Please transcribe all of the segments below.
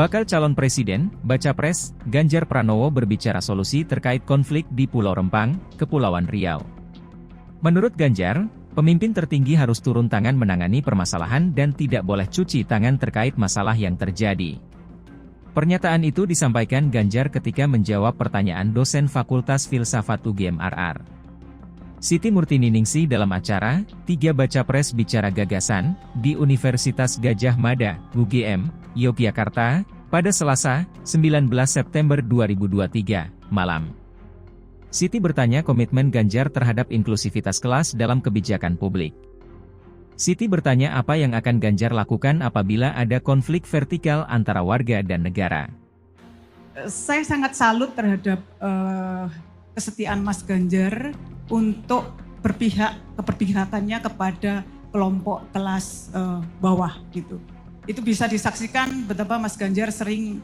Bakal calon presiden, Baca Pres, Ganjar Pranowo berbicara solusi terkait konflik di Pulau Rempang, Kepulauan Riau. Menurut Ganjar, pemimpin tertinggi harus turun tangan menangani permasalahan dan tidak boleh cuci tangan terkait masalah yang terjadi. Pernyataan itu disampaikan Ganjar ketika menjawab pertanyaan dosen Fakultas Filsafat UGM RR. Siti Murtiningsih dalam acara, 3 Baca Pres Bicara Gagasan, di Universitas Gadjah Mada, UGM, Yogyakarta, pada Selasa, 19 September 2023, malam. Siti bertanya komitmen Ganjar terhadap inklusivitas kelas dalam kebijakan publik. Siti bertanya apa yang akan Ganjar lakukan apabila ada konflik vertikal antara warga dan negara. Saya sangat salut terhadap kesetiaan Mas Ganjar untuk keberpihakannya kepada kelompok kelas bawah gitu. Itu bisa disaksikan betapa Mas Ganjar sering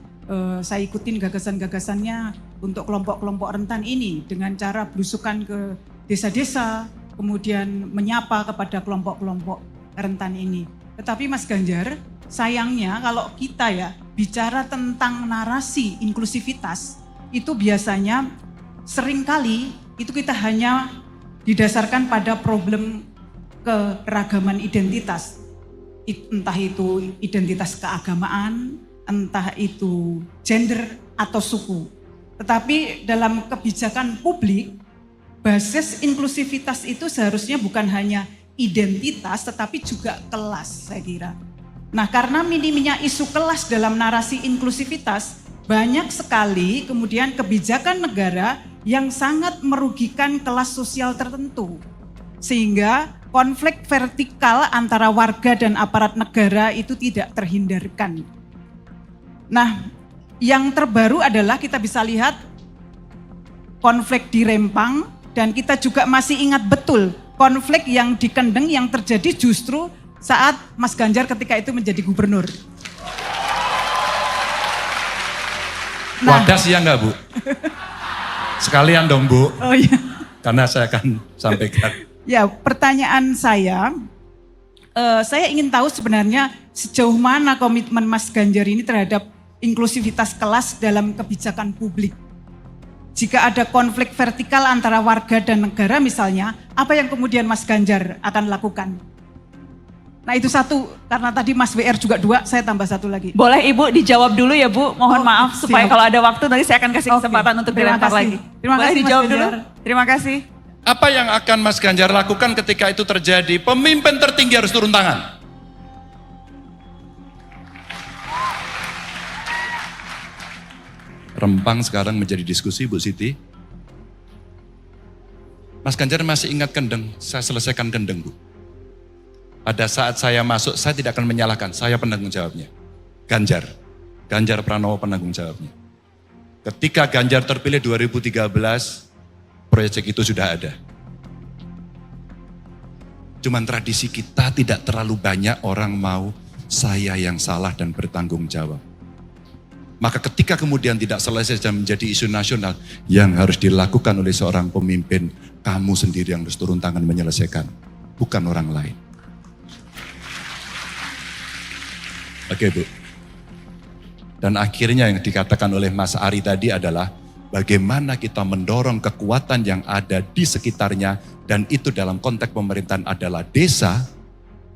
saya ikutin gagasan-gagasannya untuk kelompok-kelompok rentan ini dengan cara belusukan ke desa-desa, kemudian menyapa kepada kelompok-kelompok rentan ini. Tetapi Mas Ganjar, sayangnya kalau kita ya bicara tentang narasi inklusivitas, itu biasanya seringkali itu kita hanya didasarkan pada problem keragaman identitas. Entah itu identitas keagamaan, entah itu gender atau suku. Tetapi dalam kebijakan publik, basis inklusivitas itu seharusnya bukan hanya identitas tetapi juga kelas, saya kira. Nah, karena minimnya isu kelas dalam narasi inklusivitas, banyak sekali kemudian kebijakan negara yang sangat merugikan kelas sosial tertentu. Sehingga konflik vertikal antara warga dan aparat negara itu tidak terhindarkan. Nah, yang terbaru adalah kita bisa lihat konflik di Rempang, dan kita juga masih ingat betul konflik yang di Kendeng yang terjadi justru saat Mas Ganjar ketika itu menjadi gubernur. Nah, wadas ya enggak Bu? Sekalian dong Bu. Oh iya. Karena saya akan sampaikan. Ya, pertanyaan saya ingin tahu sebenarnya sejauh mana komitmen Mas Ganjar ini terhadap inklusivitas kelas dalam kebijakan publik. Jika ada konflik vertikal antara warga dan negara misalnya, apa yang kemudian Mas Ganjar akan lakukan? Nah itu satu, karena tadi Mas WR juga 2, saya tambah 1 lagi. Boleh Ibu dijawab dulu ya Bu, mohon maaf siap. supaya kalau ada waktu nanti saya akan kasih kesempatan untuk dilempar lagi. Terima Boleh kasih dijawab Mas dulu? Ganjar. Terima kasih. Apa yang akan Mas Ganjar lakukan ketika itu terjadi? Pemimpin tertinggi harus turun tangan. Rempang sekarang menjadi diskusi Bu Siti. Mas Ganjar masih ingat Kendeng, saya selesaikan Kendeng Bu. Pada saat saya masuk, saya tidak akan menyalahkan, saya penanggung jawabnya. Ganjar Pranowo penanggung jawabnya. Ketika Ganjar terpilih 2013, proyek itu sudah ada. Cuman tradisi kita tidak terlalu banyak orang mau saya yang salah dan bertanggung jawab. Maka ketika kemudian tidak selesai dan menjadi isu nasional, yang harus dilakukan oleh seorang pemimpin, kamu sendiri yang harus turun tangan menyelesaikan, bukan orang lain. Oke Bu. Dan akhirnya yang dikatakan oleh Mas Ari tadi adalah bagaimana kita mendorong kekuatan yang ada di sekitarnya, dan itu dalam konteks pemerintahan adalah desa,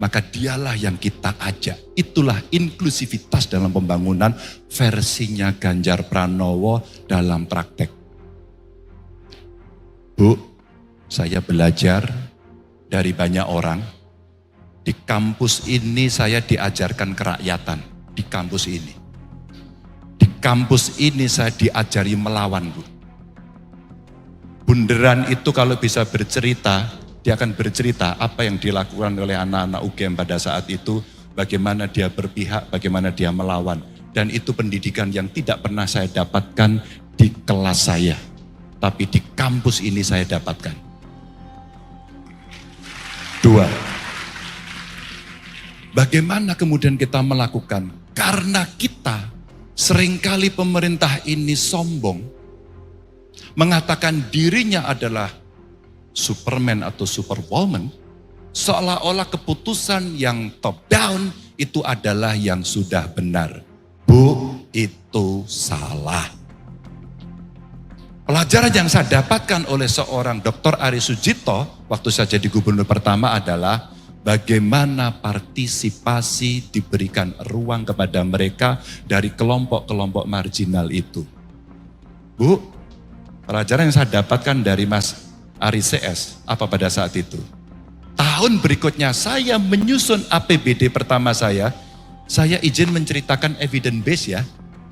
maka dialah yang kita ajak. Itulah inklusivitas dalam pembangunan versinya Ganjar Pranowo dalam praktek. Bu, saya belajar dari banyak orang. Di kampus ini saya diajarkan kerakyatan, di kampus ini. Di kampus ini saya diajari melawan Bu. Bunderan itu kalau bisa bercerita, dia akan bercerita apa yang dilakukan oleh anak-anak UGM pada saat itu, bagaimana dia berpihak, bagaimana dia melawan. Dan itu pendidikan yang tidak pernah saya dapatkan di kelas saya, tapi di kampus ini saya dapatkan. 2. Bagaimana kemudian kita melakukan? Karena kita seringkali pemerintah ini sombong, mengatakan dirinya adalah Superman atau Superwoman, seolah-olah keputusan yang top down itu adalah yang sudah benar. Bu, itu salah. Pelajaran yang saya dapatkan oleh seorang Dr. Ari Sujito waktu saya jadi gubernur pertama adalah bagaimana partisipasi diberikan ruang kepada mereka dari kelompok-kelompok marginal itu. Bu, pelajaran yang saya dapatkan dari Mas Ari CS apa pada saat itu? Tahun berikutnya saya menyusun APBD pertama saya izin menceritakan evidence base ya,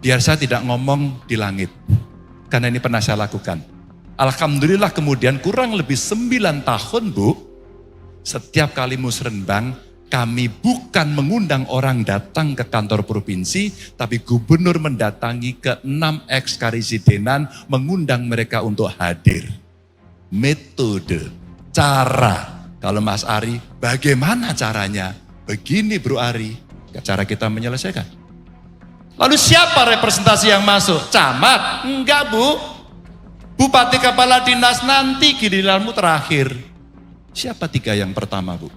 biar saya tidak ngomong di langit. Karena ini pernah saya lakukan. Alhamdulillah kemudian kurang lebih 9 tahun Bu, setiap kali musrenbang kami bukan mengundang orang datang ke kantor provinsi, tapi gubernur mendatangi ke 6 ex-karisidenan, mengundang mereka untuk hadir. Metode, cara. Kalau Mas Ari, bagaimana caranya? Begini Bro Ari, cara kita menyelesaikan. Lalu siapa representasi yang masuk? Camat? Enggak Bu. Bupati kepala dinas nanti giliranmu terakhir. Siapa 3 yang pertama Bu?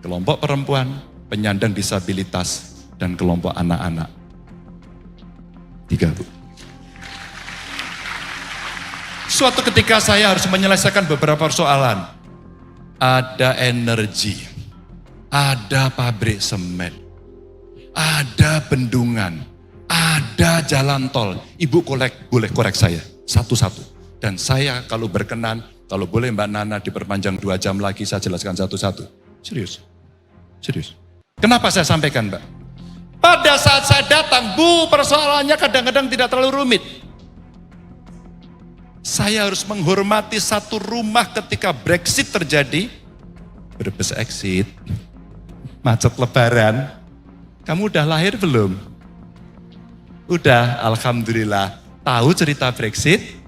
Kelompok perempuan, penyandang disabilitas, dan kelompok anak-anak. 3 Bu. Suatu ketika saya harus menyelesaikan beberapa persoalan. Ada energi, ada pabrik semen, ada bendungan, ada jalan tol. Ibu boleh korek saya satu-satu. Dan saya kalau berkenan, kalau boleh Mbak Nana diperpanjang 2 jam lagi, saya jelaskan satu-satu. Serius. Kenapa saya sampaikan Mbak? Pada saat saya datang, Bu, persoalannya kadang-kadang tidak terlalu rumit. Saya harus menghormati satu rumah ketika Brexit terjadi. Brebes exit, macet lebaran. Kamu udah lahir belum? Udah, alhamdulillah. Tahu cerita Brexit?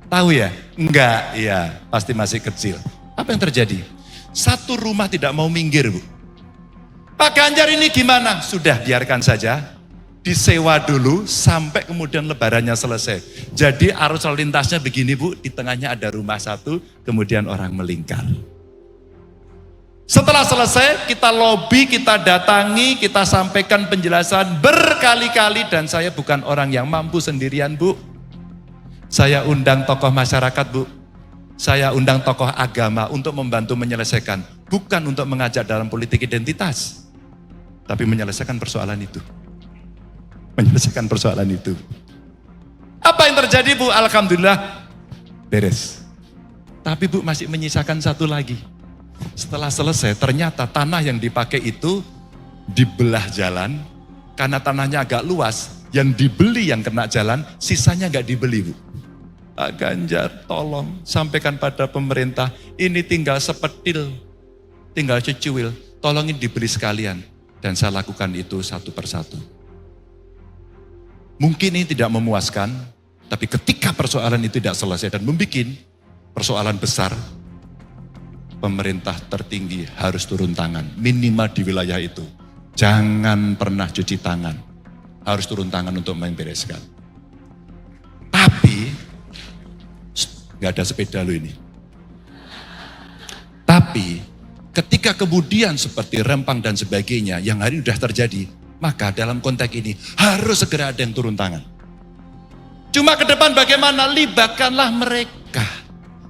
Tahu ya? Enggak, iya, pasti masih kecil. Apa yang terjadi? Satu rumah tidak mau minggir, Bu. Pak Ganjar ini gimana? Sudah, biarkan saja. Disewa dulu sampai kemudian lebarannya selesai. Jadi arus lalu lintasnya begini Bu, di tengahnya ada rumah satu, kemudian orang melingkar. Setelah selesai, kita lobby, kita datangi, kita sampaikan penjelasan berkali-kali, dan saya bukan orang yang mampu sendirian Bu. Saya undang tokoh masyarakat Bu. Saya undang tokoh agama untuk membantu menyelesaikan. Bukan untuk mengajak dalam politik identitas, tapi menyelesaikan persoalan itu. Apa yang terjadi Bu? Alhamdulillah beres. Tapi Bu masih menyisakan satu lagi. Setelah selesai ternyata tanah yang dipakai itu dibelah jalan. Karena tanahnya agak luas, yang dibeli yang kena jalan, sisanya gak dibeli Bu. Pak Ganjar tolong sampaikan pada pemerintah, ini tinggal sepetil, tinggal secuil, tolongin dibeli sekalian. Dan saya lakukan itu satu persatu. Mungkin ini tidak memuaskan, tapi ketika persoalan itu tidak selesai dan membuat persoalan besar, pemerintah tertinggi harus turun tangan, minimal di wilayah itu. Jangan pernah cuci tangan, harus turun tangan untuk membereskan. Tapi, nggak ada sepeda lo ini. Tapi, ketika kemudian seperti Rempang dan sebagainya, yang hari ini sudah terjadi, maka dalam konteks ini harus segera ada yang turun tangan. Cuma ke depan bagaimana? Libatkanlah mereka.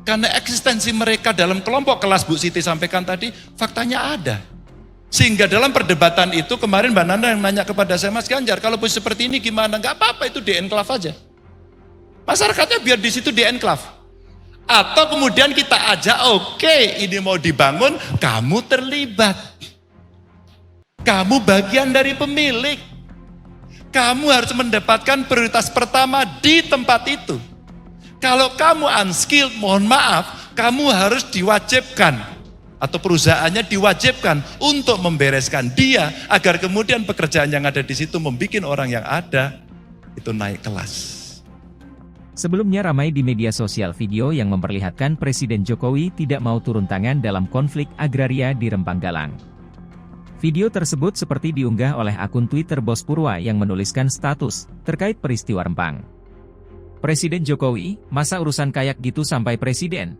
Karena eksistensi mereka dalam kelompok kelas Bu Siti sampaikan tadi, faktanya ada. Sehingga dalam perdebatan itu kemarin Mbak Nana yang nanya kepada saya, Mas Ganjar, kalau posisi seperti ini gimana? Gak apa-apa, itu di enklave aja. Masyarakatnya biar di situ di enklave. Atau kemudian kita ajak, oke, ini mau dibangun, kamu terlibat. Kamu bagian dari pemilik. Kamu harus mendapatkan prioritas pertama di tempat itu. Kalau kamu unskilled, mohon maaf, kamu harus diwajibkan atau perusahaannya diwajibkan untuk membereskan dia agar kemudian pekerjaan yang ada di situ membuat orang yang ada itu naik kelas. Sebelumnya ramai di media sosial video yang memperlihatkan Presiden Jokowi tidak mau turun tangan dalam konflik agraria di Rempang Galang. Video tersebut seperti diunggah oleh akun Twitter Bos Purwa yang menuliskan status terkait peristiwa Rempang. Presiden Jokowi, masa urusan kayak gitu sampai presiden?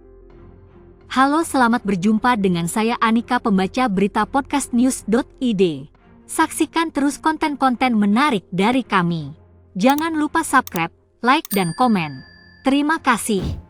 Halo, selamat berjumpa dengan saya Anika, pembaca berita podcastnews.id. Saksikan terus konten-konten menarik dari kami. Jangan lupa subscribe, like, dan komen. Terima kasih.